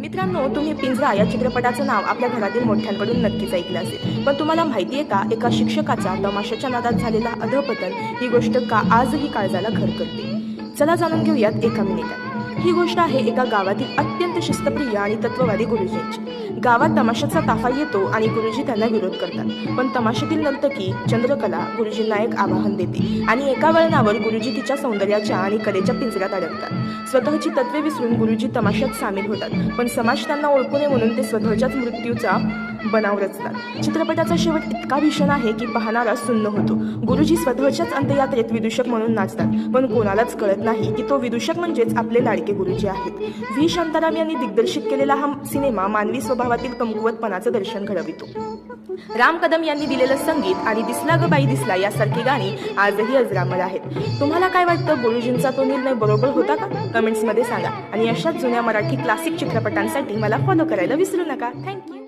मित्रांनो, तुम्ही पिंजरा या चित्रपटाचं नाव आपल्या घरातील मोठ्यांकडून नक्कीच ऐकलं असेल. पण तुम्हाला माहिती आहे का, एका शिक्षकाचा तमाशाच्या नादात झालेला अधःपतन ही गोष्ट का आजही काळजाला घर करते? चला जाणून घेऊयात एका मिनिटात. ही गोष्ट आहे एका गावातील अत्यंत शिस्तप्रिय आणि तत्ववादी गुरुजींची. गावात तमाशाचा ताफा येतो आणि गुरुजी त्यांना विरोध करतात. पण तमाशातील नर्तकी चंद्रकला गुरुजींना एक आवाहन देते आणि एका वळणावर गुरुजी तिच्या सौंदर्याच्या आणि कलेच्या पिंजऱ्यात अडकतात. स्वतःची तत्वे विसरून गुरुजी तमाशात सामील होतात, पण समाज त्यांना ओळखू नये म्हणून ते स्वतःच्याच मृत्यूचा बनाव रचतात. चित्रपटाचा शेवट इतका भीषण आहे की पाहणारा सुन्न होतो. गुरुजी स्वतःच्याच अंत्ययात्रेत विदूषक म्हणून नाचतात, पण कोणालाच कळत नाही की तो विदूषक म्हणजेच आपले लाडके गुरुजी आहेत. व्ही शांताराम यांनी दिग्दर्शित केलेला हा सिनेमा मानवी स्वभावातील कमकुवतपणाचं दर्शन घडवितो. राम कदम यांनी दिलेलं संगीत आणि दिसला ग बाई दिसला यासारखी गाणी आजही अजरामर आहेत. तुम्हाला काय वाटतं, गुरुजींचा तो निर्णय बरोबर होता का? कमेंट्समध्ये सांगा आणि अशाच जुन्या मराठी क्लासिक चित्रपटांसाठी मला फॉलो करायला विसरू नका. थँक्यू.